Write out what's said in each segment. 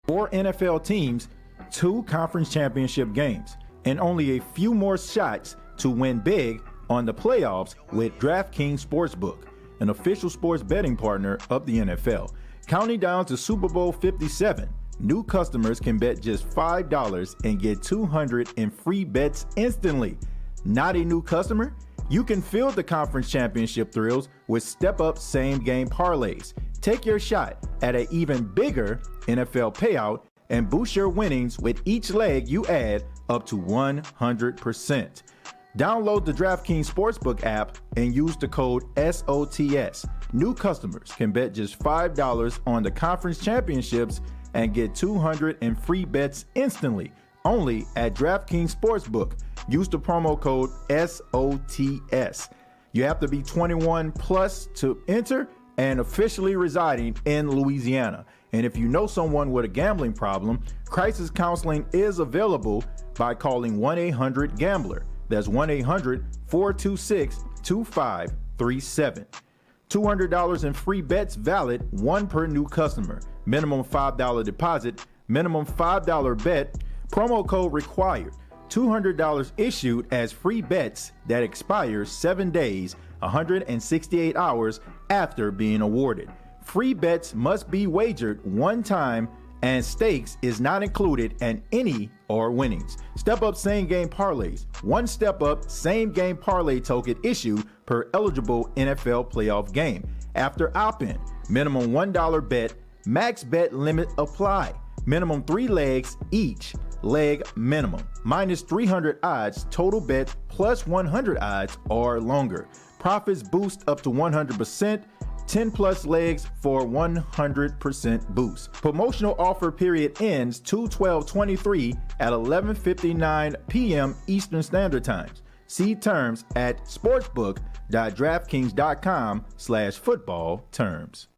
4 NFL teams, 2 conference championship games, and only a few more shots to win big on the playoffs with DraftKings Sportsbook, an official sports betting partner of the NFL. Counting down to Super Bowl LVII, new customers can bet just $5 and get $200 in free bets instantly. Not a new customer? You can feel the conference championship thrills with step-up same-game parlays. Take your shot at an even bigger NFL payout and boost your winnings with each leg you add up to 100%. Download the DraftKings Sportsbook app and use the code SOTS. New customers can bet just $5 on the conference championships and get $200 in free bets instantly, only at DraftKings Sportsbook. Use the promo code SOTS. You have to be 21 plus to enter and officially residing in Louisiana. And if you know someone with a gambling problem, crisis counseling is available by calling 1-800-GAMBLER. That's 1-800-426-2537. $200 in free bets valid, 1 per new customer. Minimum $5 deposit, minimum $5 bet. Promo code required. $200 issued as free bets that expires 7 days, 168 hours after being awarded. Free bets must be wagered one time and stakes is not included in any or winnings. Step up same game parlays. One step up same game parlay token issued per eligible NFL playoff game. After opt-in, minimum $1 bet, max bet limit apply. Minimum 3 legs each. Leg minimum. Minus 300 odds, total bet plus 100 odds or longer. Profits boost up to 100%. 10 plus legs for 100% boost. Promotional offer period ends 2/12/23 at 11:59 p.m. Eastern Standard Times. See terms at sportsbook.draftkings.com/football terms.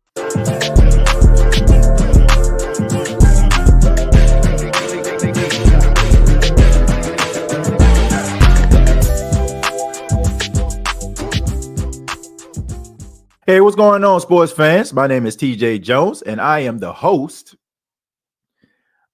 Hey, what's going on, sports fans? My name is TJ Jones, and I am the host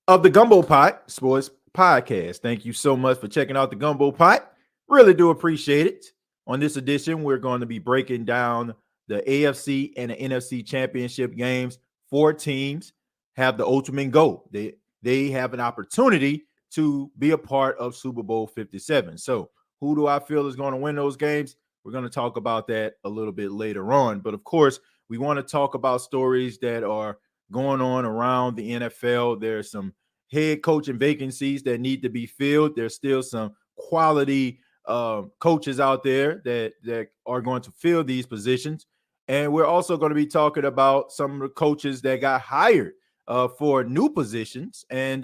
of the Gumbo Pot Sports Podcast. Thank you so much for checking out the Gumbo Pot. Really do appreciate it. On this edition, we're going to be breaking down the AFC and the NFC Championship games. 4 teams have the ultimate goal. They have an opportunity to be a part of Super Bowl LVII. So who do I feel is going to win those games? We're going to talk about that a little bit later on. But of course, we want to talk about stories that are going on around the NFL. There's some head coaching vacancies that need to be filled. There's still some quality coaches out there that are going to fill these positions. And we're also going to be talking about some of the coaches that got hired for new positions. And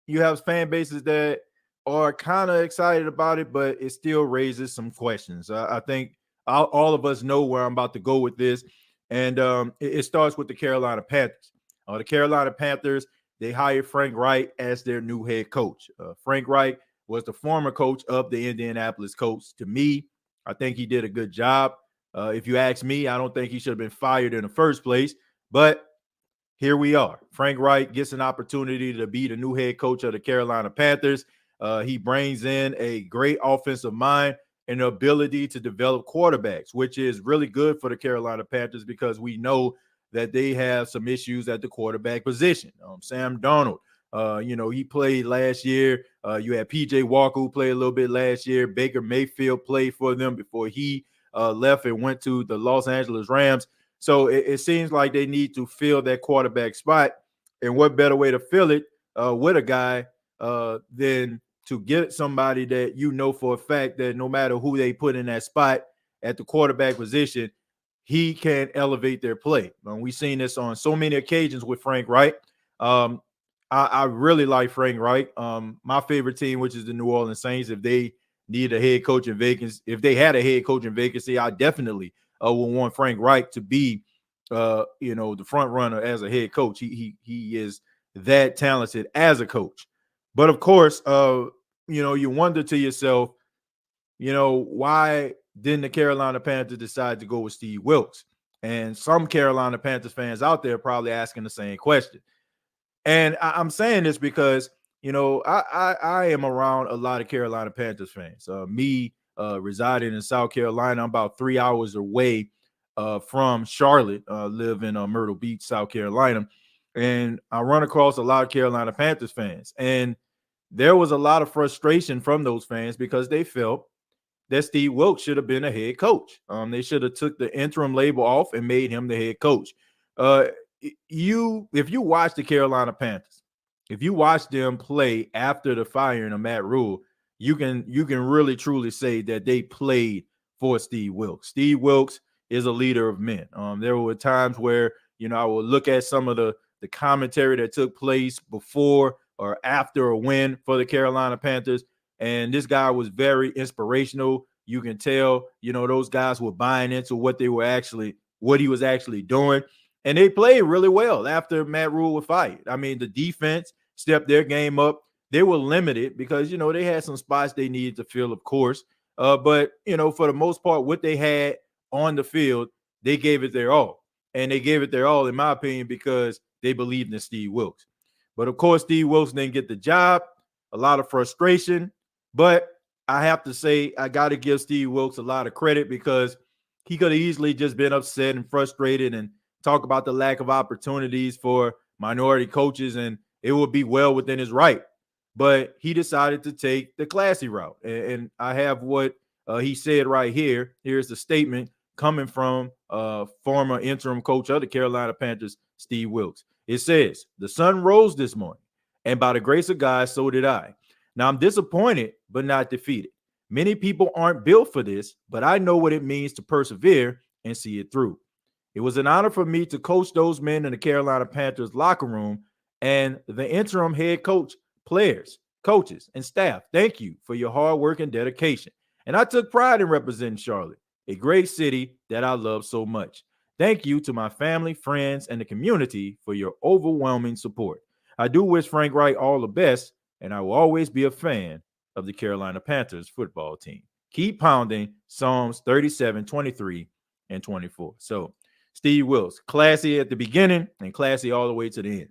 you have fan bases that are kind of excited about it, but it still raises some questions. I think all of us know where I'm about to go with this, and it starts with the Carolina Panthers. The Carolina Panthers, they hired Frank Reich as their new head coach. Frank Reich was the former coach of the Indianapolis Colts. To me, I think he did a good job. If you ask me, I don't think he should have been fired in the first place, but here we are. Frank Reich gets an opportunity to be the new head coach of the Carolina Panthers. He brings in a great offensive mind and the ability to develop quarterbacks, which is really good for the Carolina Panthers because we know that they have some issues at the quarterback position. Sam Darnold, he played last year. You had P.J. Walker who played a little bit last year. Baker Mayfield played for them before he left and went to the Los Angeles Rams. So it seems like they need to fill that quarterback spot. And what better way to fill it with a guy than to get somebody that you know for a fact that no matter who they put in that spot at the quarterback position, he can elevate their play. We've seen this on so many occasions with Frank Reich. I really like Frank Reich. My favorite team, which is the New Orleans Saints, if they need a head coaching vacancy, if they had a head coaching vacancy, I definitely would want Frank Reich to be, the front runner as a head coach. He is that talented as a coach. But of course, you wonder to yourself, why didn't the Carolina Panthers decide to go with Steve Wilks? And some Carolina Panthers fans out there probably asking the same question. And I'm saying this because, I am around a lot of Carolina Panthers fans. Me residing in South Carolina, I'm about 3 hours away from Charlotte, live in Myrtle Beach, South Carolina. And I run across a lot of Carolina Panthers fans. And there was a lot of frustration from those fans because they felt that Steve Wilks should have been a head coach. They should have took the interim label off and made him the head coach. Uh, if you watch the Carolina Panthers, if you watch them play after the firing of Matt Rule, you can really truly say that they played for Steve Wilks. Steve Wilks is a leader of men. There were times where I would look at some of the commentary that took place before or after a win for the Carolina Panthers, and this guy was very inspirational. You can tell, those guys were buying into what he was actually doing. And they played really well after Matt Rule was fired. I mean, the defense stepped their game up. They were limited because, they had some spots they needed to fill, of course. But, for the most part, what they had on the field, they gave it their all. And they gave it their all, in my opinion, because they believed in Steve Wilks. But, of course, Steve Wilks didn't get the job. A lot of frustration. But I have to say, I got to give Steve Wilks a lot of credit because he could have easily just been upset and frustrated and talk about the lack of opportunities for minority coaches, and it would be well within his right. But he decided to take the classy route. And I have what he said right here. Here's the statement coming from former interim coach of the Carolina Panthers, Steve Wilks. It says, "The sun rose this morning, and by the grace of God, so did I. Now I'm disappointed, but not defeated. Many people aren't built for this, but I know what it means to persevere and see it through. It was an honor for me to coach those men in the Carolina Panthers locker room and the interim head coach, players, coaches, and staff. Thank you for your hard work and dedication. And I took pride in representing Charlotte, a great city that I love so much. Thank you to my family, friends, and the community for your overwhelming support. I do wish Frank Wright all the best, and I will always be a fan of the Carolina Panthers football team. Keep pounding Psalms 37, 23, and 24. So Steve Wilks, classy at the beginning and classy all the way to the end.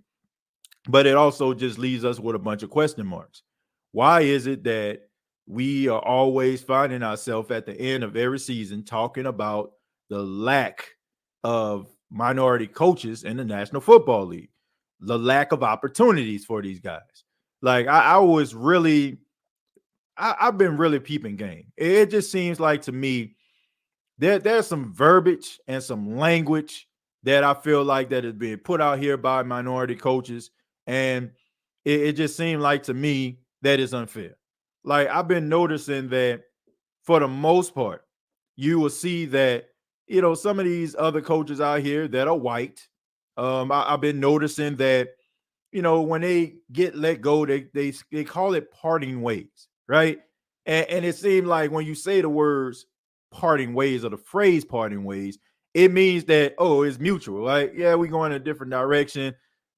But it also just leaves us with a bunch of question marks. Why is it that we are always finding ourselves at the end of every season talking about the lack of minority coaches in the National Football League, the lack of opportunities for these guys? Like I've been really peeping game. It just seems like to me there's some verbiage and some language that I feel like that is being put out here by minority coaches. And it just seemed like to me that is unfair. Like I've been noticing that for the most part, you will see that, some of these other coaches out here that are white. I've been noticing that, when they get let go, they call it parting ways, right? And it seemed like when you say the words parting ways or the phrase parting ways, it means that, oh, it's mutual. Like, yeah, we're going in a different direction.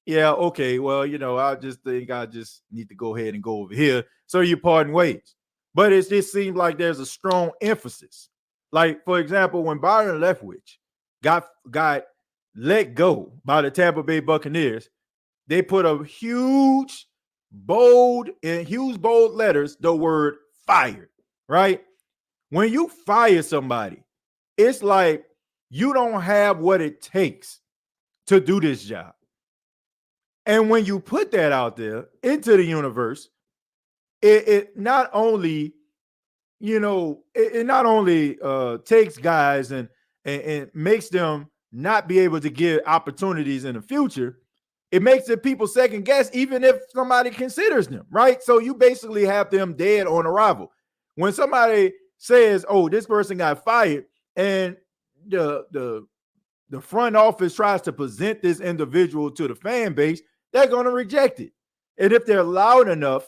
Yeah, okay. Well, I just think I just need to go ahead and go over here. So you're parting ways. But it just seems like there's a strong emphasis. Like, for example, when Byron Leftwich got let go by the Tampa Bay Buccaneers, they put a huge bold letters the word fired, right? When you fire somebody, it's like you don't have what it takes to do this job. And when you put that out there into the universe, it not only, it not only takes guys and makes them not be able to get opportunities in the future, it makes it people second guess even if somebody considers them, right? So you basically have them dead on arrival. When somebody says, oh, this person got fired, and the front office tries to present this individual to the fan base, they're going to reject it. And if they're loud enough,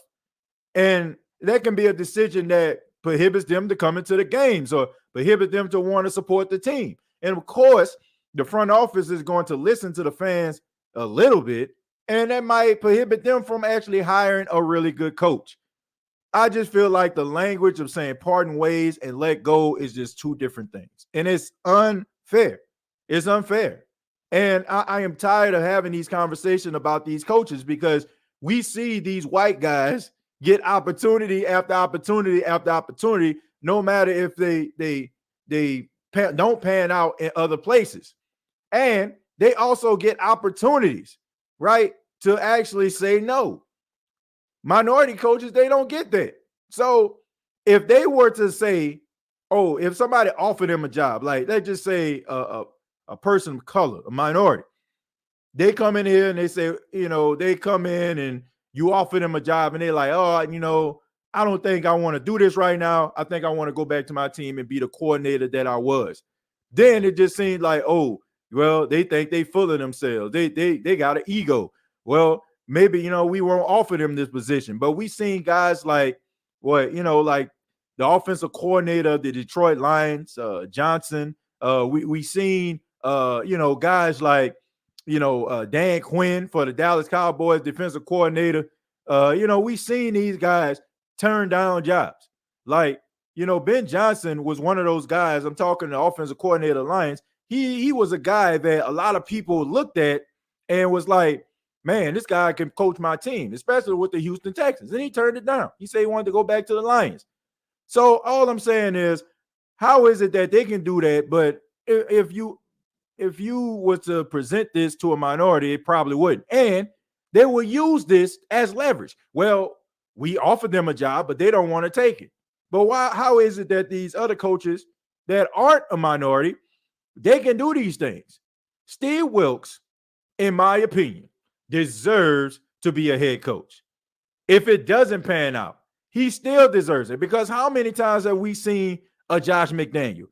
and that can be a decision that prohibits them to come into the games or prohibits them to want to support the team. And of course, the front office is going to listen to the fans a little bit, and that might prohibit them from actually hiring a really good coach. I just feel like the language of saying parting ways and let go is just two different things. And it's unfair. It's unfair. And I am tired of having these conversations about these coaches because we see these white guys get opportunity after opportunity after opportunity, no matter if they don't pan out in other places. And they also get opportunities, right, to actually say no. Minority coaches, they don't get that. So if they were to say, oh, if somebody offered them a job, like let's just say a person of color, a minority, they come in here and they say, they come in and you offer them a job and they're like, oh, I don't think I want to do this right now. I think I want to go back to my team and be the coordinator that I was. Then it just seemed like, oh, well, they think they full of themselves. They got an ego. Well, maybe, we won't offer them this position. But we seen guys like like the offensive coordinator of the Detroit Lions, Johnson. We seen guys like Dan Quinn for the Dallas Cowboys, defensive coordinator. We seen these guys turn down jobs. Like, Ben Johnson was one of those guys. I'm talking the offensive coordinator of the Lions. He was a guy that a lot of people looked at and was like, man, this guy can coach my team, especially with the Houston Texans. And he turned it down. He said he wanted to go back to the Lions. So all I'm saying is, how is it that they can do that? But if you were to present this to a minority, it probably wouldn't. And they will use this as leverage. Well, we offered them a job, but they don't want to take it. But how is it that these other coaches that aren't a minority, they can do these things? Steve Wilkes, in my opinion, deserves to be a head coach. If it doesn't pan out, he still deserves it, because how many times have we seen a Josh McDaniel?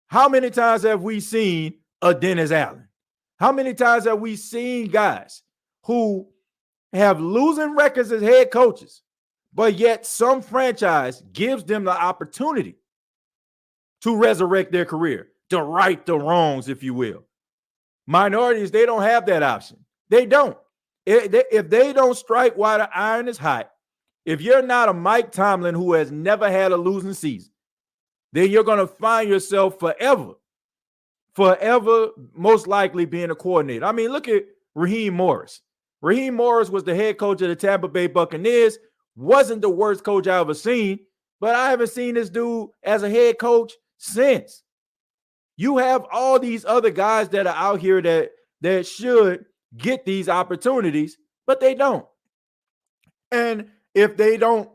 How many times have we seen a Dennis Allen? How many times have we seen guys who have losing records as head coaches, but yet some franchise gives them the opportunity to resurrect their career, to right the wrongs, if you will? Minorities, they don't have that option. They don't. If they don't strike while the iron is hot, if you're not a Mike Tomlin who has never had a losing season, then you're going to find yourself forever, most likely being a coordinator. I mean, look at Raheem Morris. Raheem Morris was the head coach of the Tampa Bay Buccaneers, wasn't the worst coach I ever seen, but I haven't seen this dude as a head coach since. You have all these other guys that are out here that should get these opportunities, but they don't. And if they don't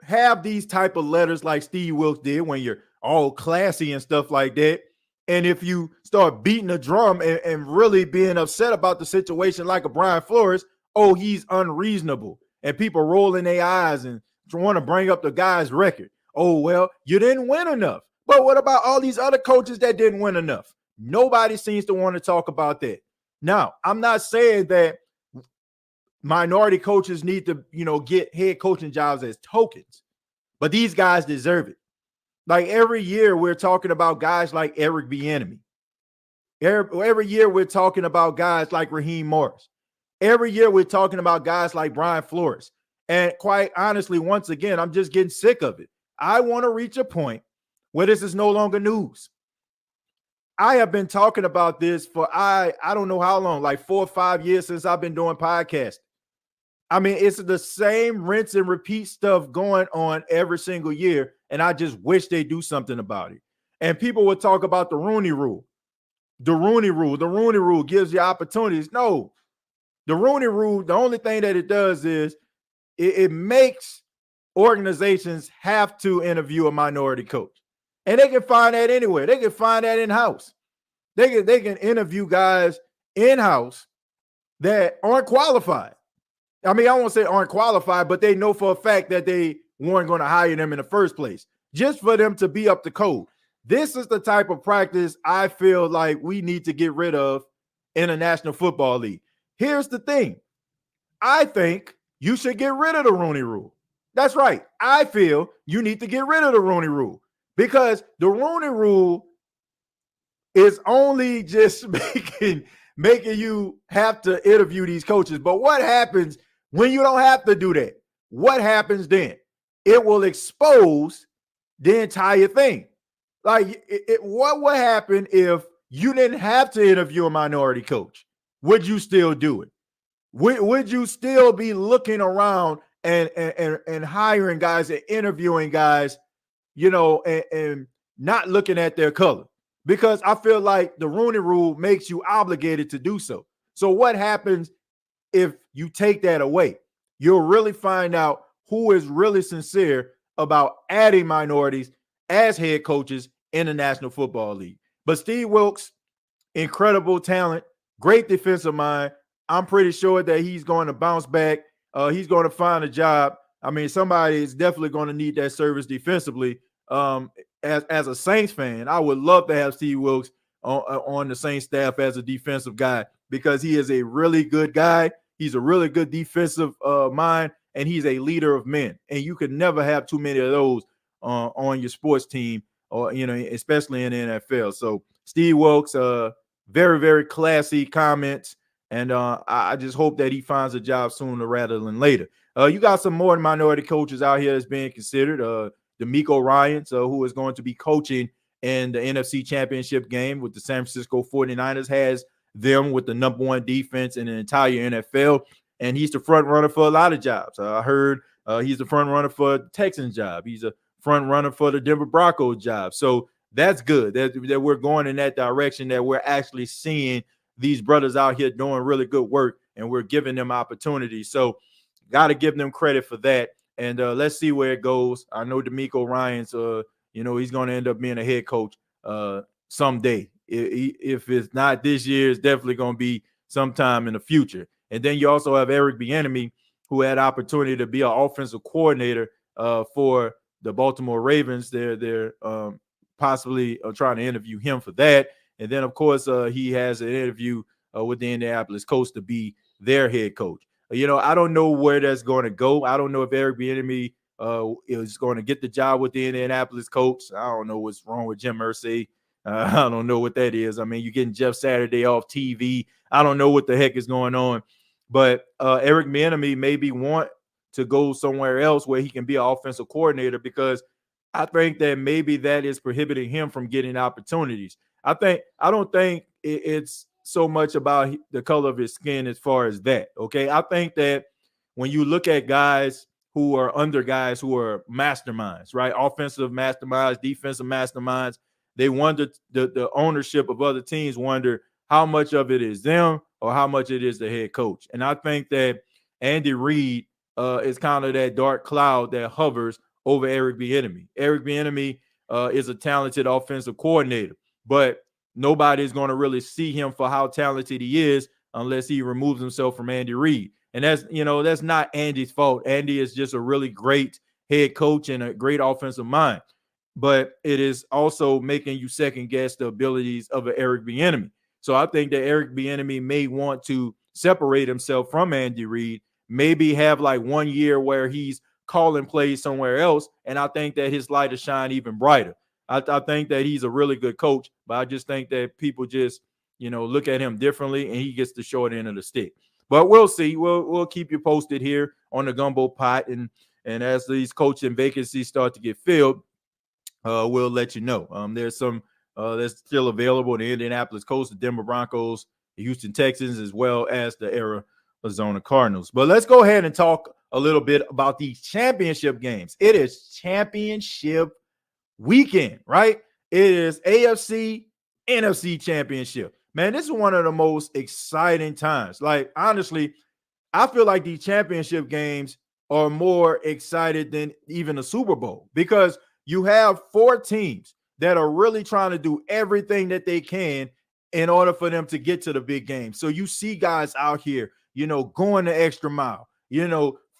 have these type of letters like Steve Wilkes did, when you're all classy and stuff like that, and if you start beating the drum and really being upset about the situation like a Brian Flores, oh, he's unreasonable, and people rolling their eyes and want to bring up the guy's record. Oh, well, you didn't win enough. But what about all these other coaches that didn't win enough? Nobody seems to want to talk about that. Now, I'm not saying that minority coaches need to, get head coaching jobs as tokens, but these guys deserve it. Like every year, we're talking about guys like Eric Bieniemy. Every year, we're talking about guys like Raheem Morris. Every year, we're talking about guys like Brian Flores. And quite honestly, once again, I'm just getting sick of it. I want to reach a point where this is no longer news. I have been talking about this for I don't know how long, like 4 or 5 years since I've been doing podcasts. I mean, it's the same rinse and repeat stuff going on every single year, and I just wish they do something about it. And people would talk about the Rooney Rule. The Rooney Rule gives you opportunities. No, the Rooney Rule, the only thing that it does is it makes organizations have to interview a minority coach. And they can find that anywhere. They can find that in-house. They can interview guys in-house that aren't qualified. I mean, I won't say aren't qualified, but they know for a fact that they weren't going to hire them in the first place, just for them to be up to code. This is the type of practice I feel like we need to get rid of in the National Football League. Here's the thing. I think you should get rid of the Rooney Rule. That's right. I feel you need to get rid of the Rooney Rule, because the Rooney Rule is only just making you have to interview these coaches. But what happens when you don't have to do that? What happens then? It will expose the entire thing. Like, what would happen if you didn't have to interview a minority coach. Would you still do it? Would you still be looking around and hiring guys and interviewing guys, and not looking at their color? Because I feel like the Rooney Rule makes you obligated to do so. So what happens if you take that away? You'll really find out who is really sincere about adding minorities as head coaches in the National Football League. But Steve Wilks, incredible talent, great defensive mind. I'm pretty sure that he's going to bounce back. He's going to find a job. I mean, somebody is definitely going to need that service defensively. As a Saints fan, I would love to have Steve Wilks on the Saints staff as a defensive guy, because he is a really good guy. He's a really good defensive mind, and he's a leader of men. And you could never have too many of those on your sports team, or especially in the NFL. So Steve Wilks, very, very classy comments. And I just hope that he finds a job sooner rather than later. You got some more minority coaches out here that's being considered. D'Amico Ryans, who is going to be coaching in the NFC Championship game with the San Francisco 49ers, has them with the number one defense in the entire NFL. And he's the front runner for a lot of jobs. I heard he's the front runner for the Texans job. He's a front runner for the Denver Broncos job. So that's good that we're going in that direction, that we're actually seeing these brothers out here doing really good work, and we're giving them opportunities. So got to give them credit for that. And let's see where it goes. I know D'Amico Ryans, he's going to end up being a head coach someday. If it's not this year, it's definitely going to be sometime in the future. And then you also have Eric Bieniemy, who had opportunity to be an offensive coordinator for the Baltimore Ravens. They're possibly trying to interview him for that. And then, of course, he has an interview with the Indianapolis Colts to be their head coach. I don't know where that's going to go. I don't know if Eric Bieniemy is going to get the job with the Indianapolis Colts. I don't know what's wrong with Jim Irsay. I don't know what that is. I mean, you're getting Jeff Saturday off TV. I don't know what the heck is going on. But Eric Bieniemy maybe want to go somewhere else where he can be an offensive coordinator, because I think that maybe that is prohibiting him from getting opportunities. I don't think it's so much about the color of his skin as far as that. Okay. I think that when you look at guys who are under guys who are masterminds, right? Offensive masterminds, defensive masterminds, they wonder, the ownership of other teams wonder how much of it is them or how much it is the head coach. And I think that Andy Reid is kind of that dark cloud that hovers over Eric Bieniemy. Eric Bieniemy is a talented offensive coordinator, but nobody's going to really see him for how talented he is unless he removes himself from Andy Reid. And that's not Andy's fault. Andy is just a really great head coach and a great offensive mind. But it is also making you second guess the abilities of an Eric Bieniemy. So I think that Eric Bieniemy may want to separate himself from Andy Reid, maybe have like 1 year where he's calling plays somewhere else. And I think that his light will shine even brighter. I think that he's a really good coach, but I just think that people just, look at him differently, and he gets the short end of the stick. But we'll see. We'll keep you posted here on the Gumbo Pot. And as these coaching vacancies start to get filled, we'll let you know. There's some that's still available: the Indianapolis Colts, the Denver Broncos, the Houston Texans, as well as the Arizona Cardinals. But let's go ahead and talk a little bit about these championship games. It is championship weekend, right? It is AFC, NFC Championship. Man, this is one of the most exciting times. Like, honestly, I feel like these championship games are more excited than even the Super Bowl, because you have 4 teams that are really trying to do everything that they can in order for them to get to the big game. So you see guys out here, going the extra mile,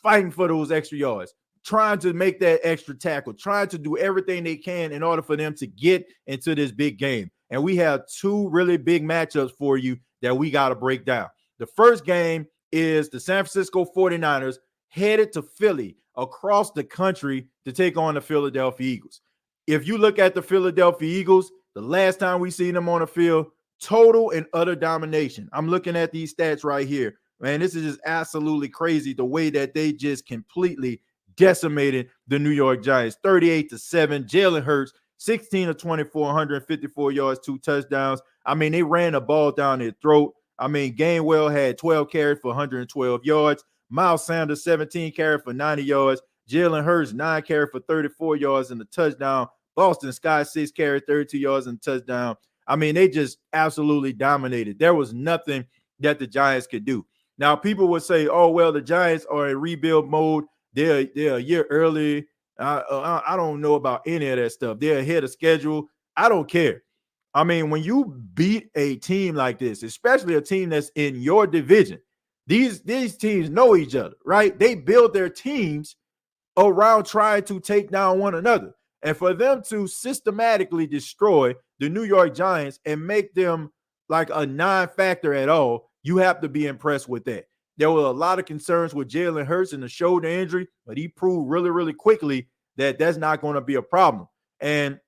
fighting for those extra yards, trying to make that extra tackle, trying to do everything they can in order for them to get into this big game. And we have 2 really big matchups for you that we got to break down. The first game is the San Francisco 49ers headed to Philly, across the country, to take on the Philadelphia Eagles. If you look at the Philadelphia Eagles, the last time we seen them on the field, total and utter domination. I'm looking at these stats right here. Man, this is just absolutely crazy, the way that they just completely decimated the New York Giants, 38-7. Jalen Hurts, 16 of 24, 154 yards, 2 touchdowns. I mean, they ran the ball down their throat. I mean, Gainwell had 12 carries for 112 yards. Miles Sanders, 17 carries for 90 yards. Jalen Hurts, 9 carries for 34 yards and a touchdown. Boston Scott, 6 carries, 32 yards and a touchdown. I mean, they just absolutely dominated. There was nothing that the Giants could do. Now, people would say, oh, well, the Giants are in rebuild mode. They're a year early. I don't know about any of that stuff. They're ahead of schedule. I don't care. I mean, when you beat a team like this, especially a team that's in your division, these teams know each other, right? They build their teams around trying to take down one another. And for them to systematically destroy the New York Giants and make them like a non-factor at all, you have to be impressed with that. There were a lot of concerns with Jalen Hurts and the shoulder injury, but he proved really, really quickly that that's not going to be a problem. And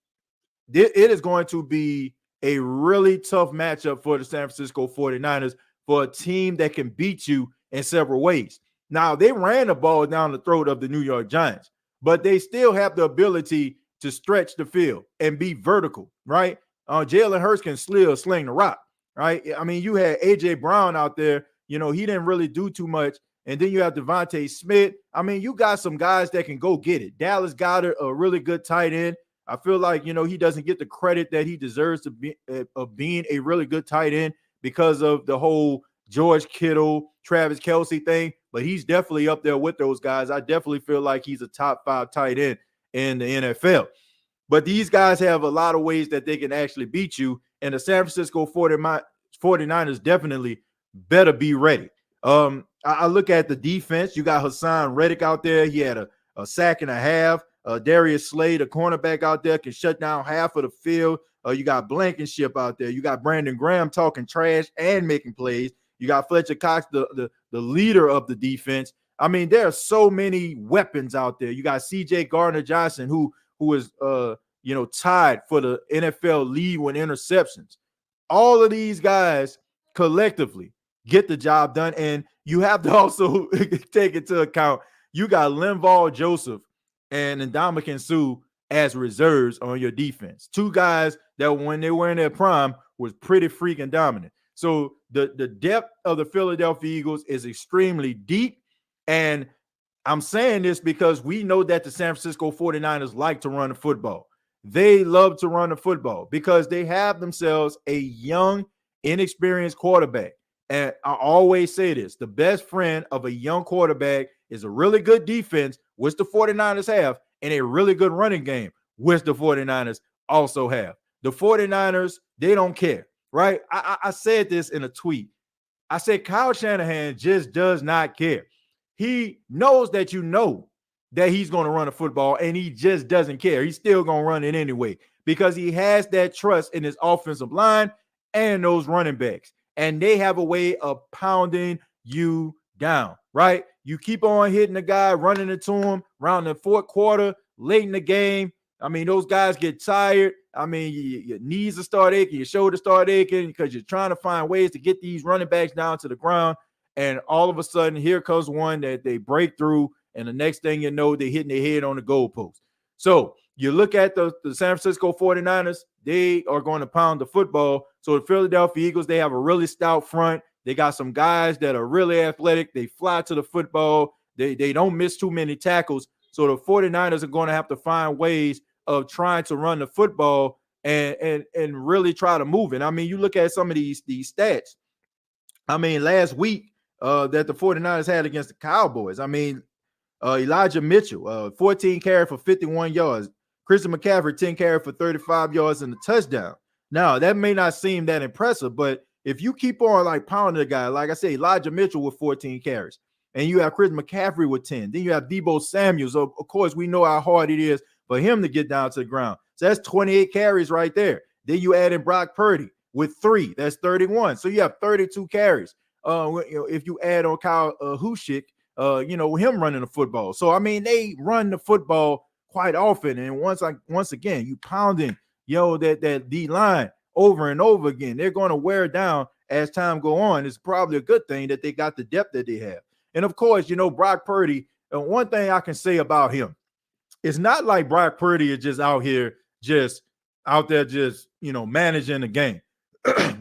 it is going to be a really tough matchup for the San Francisco 49ers, for a team that can beat you in several ways. Now, they ran the ball down the throat of the New York Giants, but they still have the ability to stretch the field and be vertical, right? Jalen Hurts can still sling the rock, right? I mean, you had A.J. Brown out there. You know, he didn't really do too much. And then you have Devontae Smith. I mean, you got some guys that can go get it. Dallas Goedert, a really good tight end. I feel like, you know, he doesn't get the credit that he deserves to be of being a really good tight end because of the whole George Kittle, Travis Kelce thing. But he's definitely up there with those guys. I definitely feel like he's a top 5 tight end in the NFL. But these guys have a lot of ways that they can actually beat you. And the San Francisco 49ers definitely better be ready. I look at the defense. You got Hassan Reddick out there. He had a sack and a half. Darius Slade, a cornerback out there, can shut down half of the field. You got Blankenship out there. You got Brandon Graham talking trash and making plays. You got Fletcher Cox, the leader of the defense. I mean, there are so many weapons out there. You got C.J. Gardner-Johnson, who is tied for the NFL lead with interceptions. All of these guys collectively get the job done, and you have to also take into account you got Linval Joseph and Ndamukong Suh as reserves on your defense. 2 guys that when they were in their prime was pretty freaking dominant. So the depth of the Philadelphia Eagles is extremely deep. And I'm saying this because we know that the San Francisco 49ers like to run the football. They love to run the football because they have themselves a young, inexperienced quarterback. And I always say this, the best friend of a young quarterback is a really good defense, which the 49ers have, and a really good running game, which the 49ers also have. The 49ers, they don't care, right? I said this in a tweet. I said Kyle Shanahan just does not care. He knows that you know that he's going to run the football, and he just doesn't care. He's still going to run it anyway because he has that trust in his offensive line and those running backs. And they have a way of pounding you down, right? You keep on hitting the guy, running into him around the 4th quarter, late in the game. I mean, those guys get tired. I mean, your knees will start aching, your shoulders start aching because you're trying to find ways to get these running backs down to the ground. And all of a sudden, here comes one that they break through, and the next thing you know, they're hitting their head on the goalpost. So you look at the San Francisco 49ers, they are going to pound the football. So the Philadelphia Eagles, they have a really stout front. They got some guys that are really athletic. They fly to the football. They don't miss too many tackles. So the 49ers are going to have to find ways of trying to run the football and really try to move it. I mean, you look at some of these stats. I mean, last week that the 49ers had against the Cowboys, I mean, Elijah Mitchell, 14 carries for 51 yards. Christian McCaffrey, 10 carries for 35 yards and a touchdown. Now, that may not seem that impressive, but if you keep on like pounding the guy, like I say, Elijah Mitchell with 14 carries, and you have Chris McCaffrey with 10, then you have Deebo Samuels. Of course, we know how hard it is for him to get down to the ground. So that's 28 carries right there. Then you add in Brock Purdy with 3. That's 31. So you have 32 carries. If you add on Kyle Huschik, him running the football. So, I mean, they run the football quite often. And once again, you pounding, that D-line over and over again. They're going to wear down as time go on. It's probably a good thing that they got the depth that they have. And, of course, Brock Purdy, one thing I can say about him, it's not like Brock Purdy is just out here just out there just, managing the game.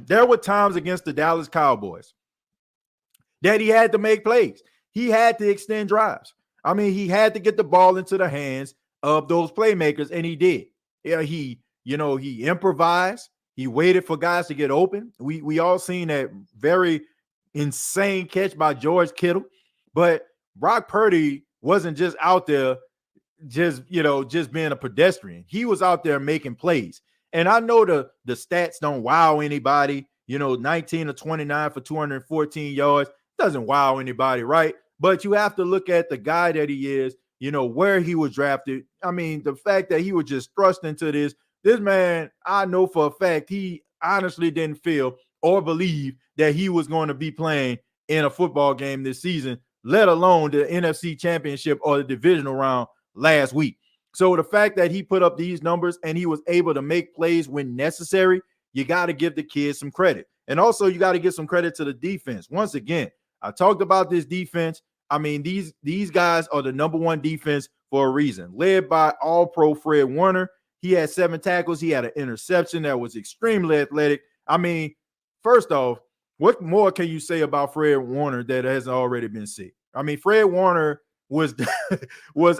There were times against the Dallas Cowboys that he had to make plays. He had to extend drives. I mean, he had to get the ball into the hands of those playmakers, and he did. Yeah, he improvised. He waited for guys to get open. We all seen that very insane catch by George Kittle, but Brock Purdy wasn't just out there just being a pedestrian. He was out there making plays. And I know the stats don't wow anybody. 19 to 29 for 214 yards doesn't wow anybody, right? But you have to look at the guy that he is, where he was drafted. I mean, the fact that he was just thrust into this man, I know for a fact he honestly didn't feel or believe that he was going to be playing in a football game this season, let alone the NFC Championship or the divisional round last week. So the fact that he put up these numbers and he was able to make plays when necessary, you got to give the kids some credit. And also you got to give some credit to the defense. Once again, I talked about this defense. I mean, these guys are the number one defense for a reason. Led by All-Pro Fred Warner. He had 7 tackles. He had an interception that was extremely athletic. I mean, first off, what more can you say about Fred Warner that has already been said? I mean, Fred Warner was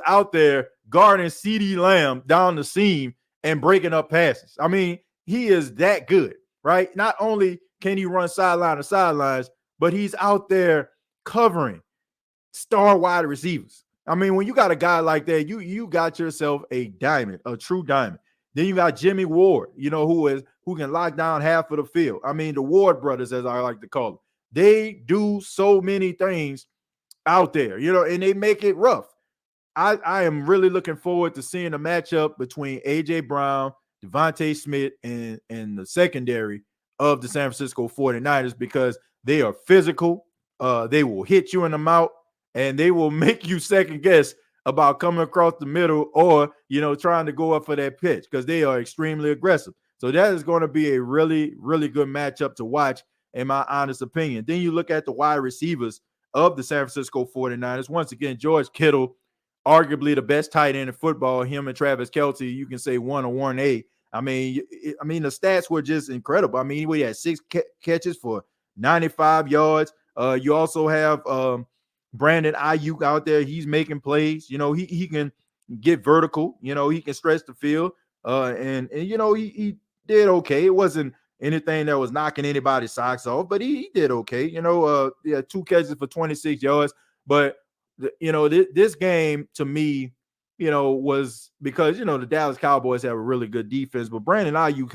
out there guarding CeeDee Lamb down the seam and breaking up passes. I mean, he is that good, right? Not only can he run sideline to sidelines, but he's out there covering star wide receivers. I mean, when you got a guy like that, you got yourself a diamond, a true diamond. Then you got Jimmy Ward, who can lock down half of the field. I mean, the Ward brothers, as I like to call them, they do so many things out there, and they make it rough. I am really looking forward to seeing a matchup between A.J. Brown, Devontae Smith, and the secondary of the San Francisco 49ers, because they are physical. They will hit you in the mouth, and they will make you second guess about coming across the middle or, trying to go up for that pitch, because they are extremely aggressive. So that is going to be a really, really good matchup to watch, in my honest opinion. Then you look at the wide receivers of the San Francisco 49ers. Once again, George Kittle, arguably the best tight end in football. Him and Travis Kelce, you can say 1 or 1A. I mean, the stats were just incredible. I mean, we had 6 catches for 95 yards. You also have Brandon Ayuk out there. He's making plays. He can get vertical. He can stretch the field. And he did okay. It wasn't anything that was knocking anybody's socks off, but he did okay. He had 2 catches for 26 yards. But this game to me, was because the Dallas Cowboys have a really good defense, but Brandon Ayuk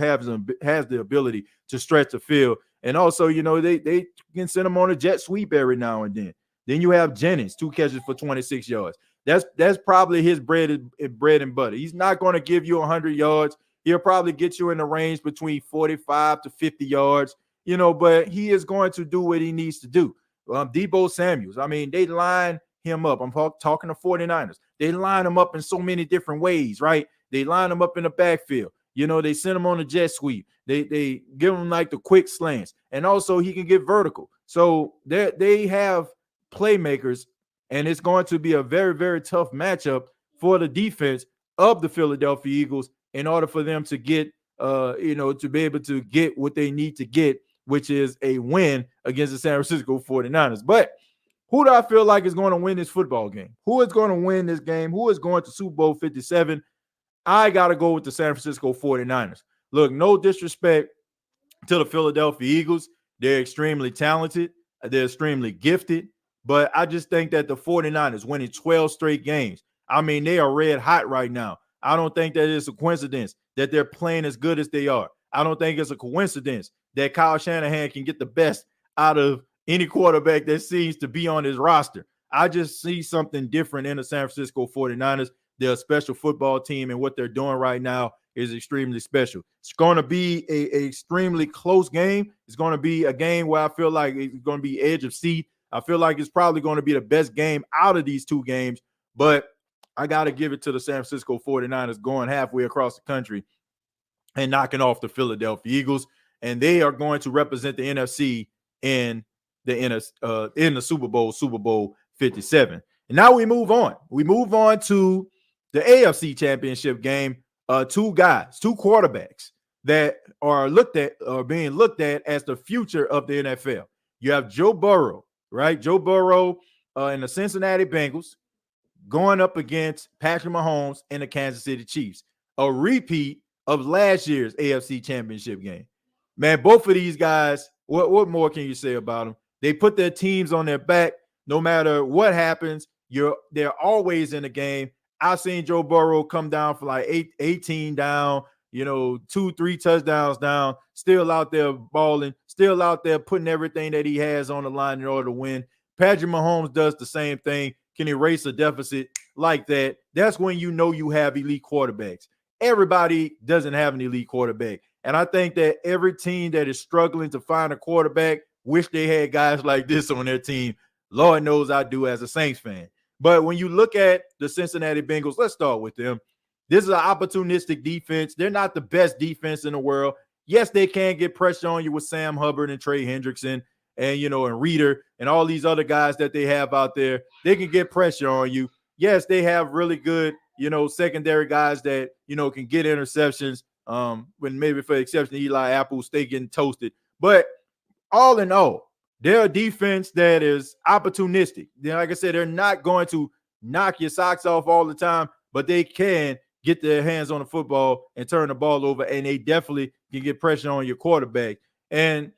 has the ability to stretch the field, and also they can send him on a jet sweep every now and then. Then you have Jennings, 2 catches for 26 yards. That's probably his bread and butter. He's not going to give you 100 yards. He'll probably get you in the range between 45 to 50 yards, but he is going to do what he needs to do. Deebo Samuels, I mean, they line him up. I'm talking to 49ers. They line him up in so many different ways, right? They line him up in the backfield. They send him on a jet sweep. They give him like the quick slants, and also he can get vertical. So they have playmakers, and it's going to be a very, very tough matchup for the defense of the Philadelphia Eagles in order for them to get, to be able to get what they need to get, which is a win against the San Francisco 49ers. But who do I feel like is going to win this football game? Who is going to win this game? Who is going to Super Bowl 57? I got to go with the San Francisco 49ers. Look, no disrespect to the Philadelphia Eagles. They're extremely talented. They're extremely gifted. But I just think that the 49ers winning 12 straight games, I mean, they are red hot right now. I don't think that it's a coincidence that they're playing as good as they are. I don't think it's a coincidence that Kyle Shanahan can get the best out of any quarterback that seems to be on his roster. I just see something different in the San Francisco 49ers. They're a special football team, and what they're doing right now is extremely special. It's going to be a extremely close game. It's going to be a game where I feel like it's going to be edge of seat. I feel like it's probably going to be the best game out of these 2 games, but I got to give it to the San Francisco 49ers going halfway across the country and knocking off the Philadelphia Eagles, and they are going to represent the NFC in the Super Bowl 57. And now we move on. We move on to the AFC Championship game two quarterbacks that are being looked at as the future of the NFL. You have Joe Burrow, right? Joe Burrow in the Cincinnati Bengals going up against Patrick Mahomes and the Kansas City Chiefs, a repeat of last year's AFC Championship game. Man, both of these guys, what more can you say about them? They put their teams on their back. No matter what happens, they're always in the game. I've seen Joe Burrow come down for like 18 down, 2-3 touchdowns down, still out there balling, still out there putting everything that he has on the line in order to win. Patrick Mahomes does the same thing, can erase a deficit like that. That's when you know you have elite quarterbacks. Everybody doesn't have an elite quarterback. And I think that every team that is struggling to find a quarterback wish they had guys like this on their team. Lord knows I do as a Saints fan. But when you look at the Cincinnati Bengals, let's start with them. This is an opportunistic defense. They're not the best defense in the world. Yes, they can get pressure on you with Sam Hubbard and Trey Hendrickson and, and Reeder and all these other guys that they have out there. They can get pressure on you. Yes, they have really good, secondary guys that, can get interceptions when maybe for the exception of Eli Apple, stay getting toasted. But all in all, they're a defense that is opportunistic. Like I said, they're not going to knock your socks off all the time, but they can get their hands on the football and turn the ball over, and they definitely can get pressure on your quarterback. And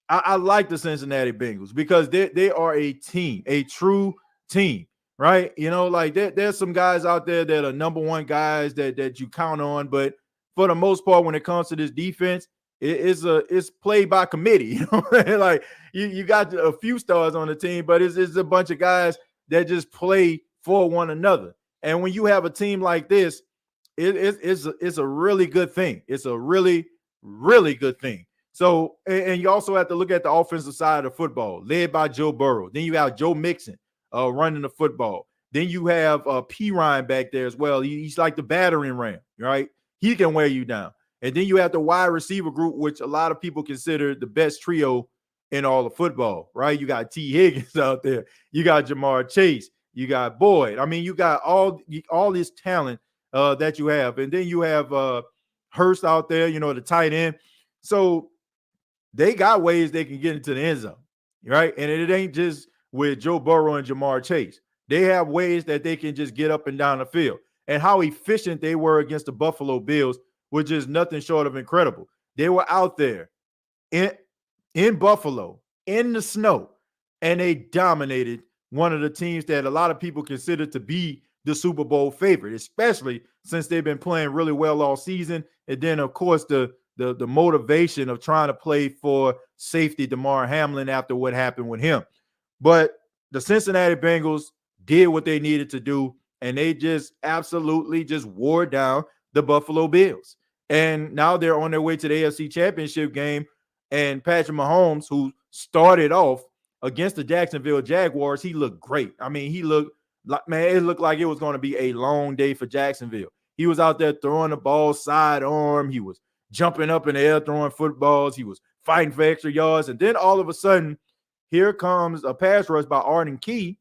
I like the Cincinnati Bengals because they are a team, a true team, right? There's some guys out there that are number one guys that you count on, but for the most part, when it comes to this defense, it's played by committee. Like you got a few stars on the team, but it's a bunch of guys that just play for one another. And when you have a team like this, it's a really good thing. It's a really, really good thing. So, and you also have to look at the offensive side of the football, led by Joe Burrow. Then you have Joe Mixon running the football. Then you have P. Ryan back there as well. He's like the battering ram, right? He can wear you down. And then you have the wide receiver group, which a lot of people consider the best trio in all of football, right? You got T. Higgins out there. You got Jamar Chase. You got Boyd. I mean, you got all this talent that you have. And then you have Hurst out there, the tight end. So they got ways they can get into the end zone, right? And it ain't just with Joe Burrow and Jamar Chase. They have ways that they can just get up and down the field. And how efficient they were against the Buffalo Bills was just nothing short of incredible. They were out there in Buffalo, in the snow, and they dominated one of the teams that a lot of people consider to be the Super Bowl favorite, especially since they've been playing really well all season. And then, of course, the motivation of trying to play for safety DeMar Hamlin after what happened with him. But the Cincinnati Bengals did what they needed to do, and they just absolutely just wore down the Buffalo Bills. And now they're on their way to the AFC Championship game, and Patrick Mahomes, who started off against the Jacksonville Jaguars, he looked great. I mean, it looked like it was going to be a long day for Jacksonville. He was out there throwing the ball sidearm. He was jumping up in the air, throwing footballs. He was fighting for extra yards. And then all of a sudden, here comes a pass rush by Arden Key,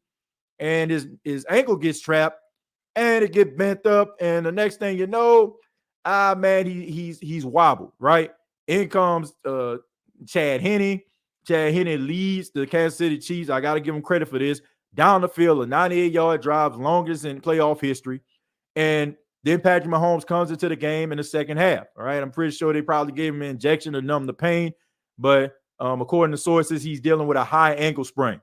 and his ankle gets trapped, and it gets bent up. And the next thing you know, he's wobbled, right? In comes Chad Henne. Chad Henne leads the Kansas City Chiefs. I got to give him credit for this. Down the field, a 98-yard drive, longest in playoff history. And then Patrick Mahomes comes into the game in the second half. All right, I'm pretty sure they probably gave him an injection to numb the pain. But according to sources, he's dealing with a high ankle sprain.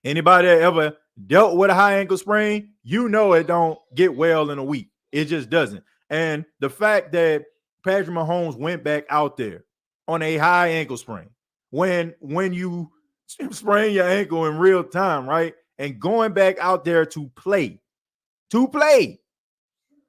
Anybody that ever dealt with a high ankle sprain, it don't get well in a week. It just doesn't. And the fact that Patrick Mahomes went back out there on a high ankle sprain, when you sprain your ankle in real time, right? And going back out there to play,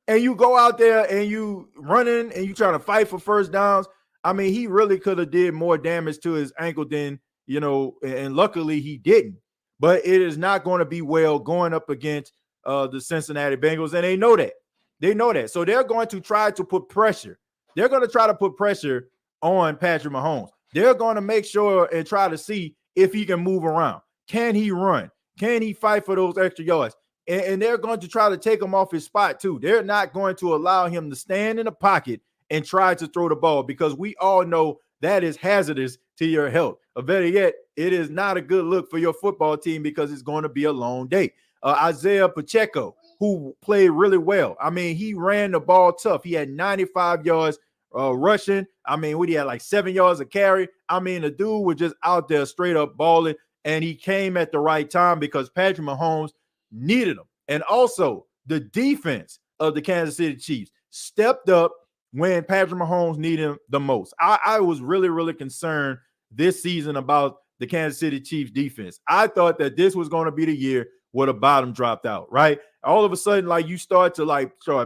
and you go out there and you running and you trying to fight for first downs. I mean, he really could have did more damage to his ankle than, and luckily he didn't. But it is not going to be well going up against the Cincinnati Bengals, and they know that. They know that. So they're going to try to put pressure. They're going to try to put pressure on Patrick Mahomes. They're going to make sure and try to see if he can move around. Can he run? Can he fight for those extra yards? And they're going to try to take him off his spot too. They're not going to allow him to stand in the pocket and try to throw the ball, because we all know that is hazardous to your health. Or better yet, it is not a good look for your football team, because it's going to be a long day. Isaiah Pacheco, who played really well. I mean, he ran the ball tough. He had 95 yards rushing. I mean, he had like 7 yards of carry. I mean, the dude was just out there straight up balling, and he came at the right time because Patrick Mahomes needed him. And also, the defense of the Kansas City Chiefs stepped up when Patrick Mahomes needed him the most. I was really, really concerned this season about the Kansas City Chiefs defense. I thought that this was going to be the year where the bottom dropped out, right? All of a sudden, like, you start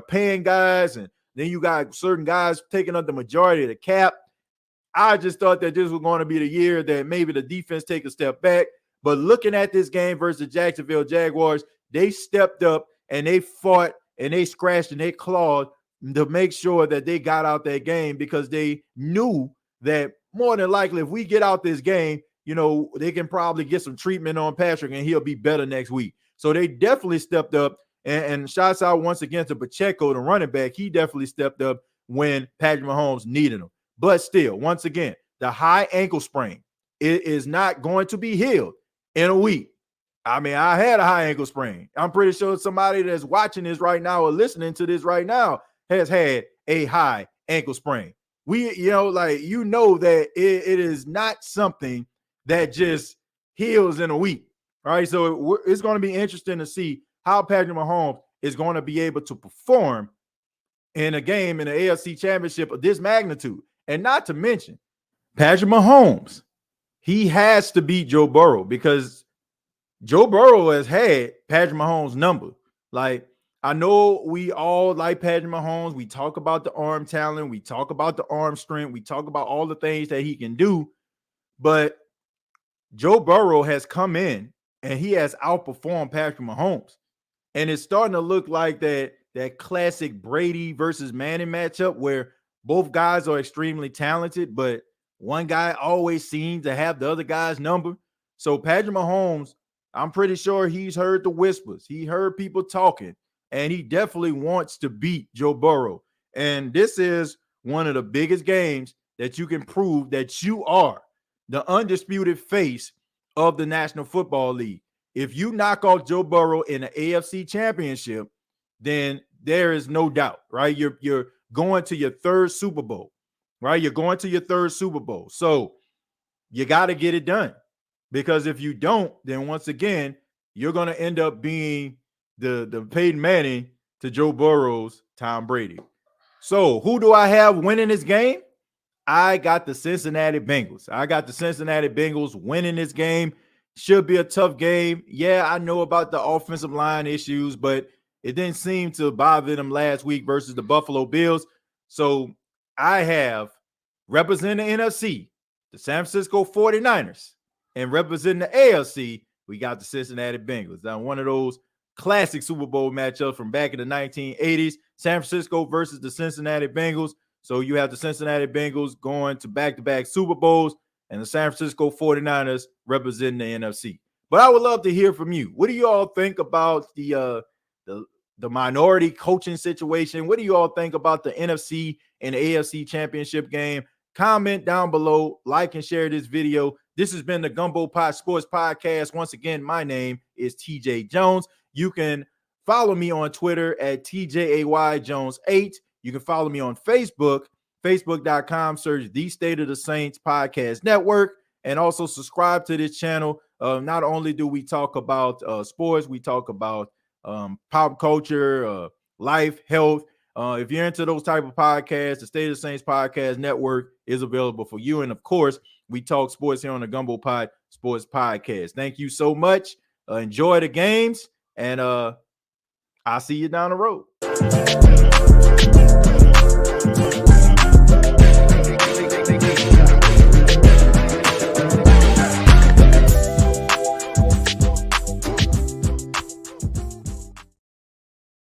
paying guys, and then you got certain guys taking up the majority of the cap. I just thought that this was going to be the year that maybe the defense take a step back. But looking at this game versus the Jacksonville Jaguars, they stepped up and they fought and they scratched and they clawed to make sure that they got out that game, because they knew that more than likely, if we get out this game, they can probably get some treatment on Patrick and he'll be better next week. So they definitely stepped up, and shouts out once again to Pacheco, the running back. He definitely stepped up when Patrick Mahomes needed him. But still, once again, the high ankle sprain, it is not going to be healed in a week. I mean, I had a high ankle sprain. I'm pretty sure somebody that's watching this right now or listening to this right now has had a high ankle sprain. That it is not something that just heals in a week, right? So it's going to be interesting to see how Patrick Mahomes is going to be able to perform in a game in the AFC Championship of this magnitude. And not to mention, Patrick Mahomes, he has to beat Joe Burrow, because Joe Burrow has had Patrick Mahomes' number. Like, I know we all like Patrick Mahomes. We talk about the arm talent. We talk about the arm strength. We talk about all the things that he can do. But Joe Burrow has come in and he has outperformed Patrick Mahomes. And it's starting to look like that classic Brady versus Manning matchup, where both guys are extremely talented, but one guy always seems to have the other guy's number. So Patrick Mahomes, I'm pretty sure he's heard the whispers. He heard people talking, and he definitely wants to beat Joe Burrow. And this is one of the biggest games that you can prove that you are the undisputed face of the National Football League. If you knock off Joe Burrow in the AFC Championship, then there is no doubt, right? You're going to your third Super Bowl, right? You're going to your third Super Bowl. So you got to get it done, because if you don't, then once again, you're going to end up being the Peyton Manning to Joe Burrow's Tom Brady. So who do I have winning this game? I got the Cincinnati Bengals. I got the Cincinnati Bengals winning this game. Should be a tough game. Yeah, I know about the offensive line issues, but it didn't seem to bother them last week versus the Buffalo Bills. So I have representing the NFC, the San Francisco 49ers, and representing the AFC, we got the Cincinnati Bengals. Now, one of those classic Super Bowl matchups from back in the 1980s, San Francisco versus the Cincinnati Bengals. So you have the Cincinnati Bengals going to back-to-back Super Bowls, and the San Francisco 49ers representing the NFC. But I would love to hear from you. What do you all think about the minority coaching situation? What do you all think about the NFC and the AFC Championship game? Comment down below, like and share this video. This has been the Gumbo Pot Sports Podcast. Once again, my name is TJ Jones. You can follow me on Twitter at TJAYJones8. You can follow me on Facebook, facebook.com, search The State of the Saints Podcast Network, and also subscribe to this channel. Not only do we talk about sports, we talk about pop culture, life, health. If you're into those type of podcasts, the State of the Saints Podcast Network is available for you. And of course, we talk sports here on the Gumbo Pot Sports Podcast. Thank you so much. Enjoy the games, and I'll see you down the road.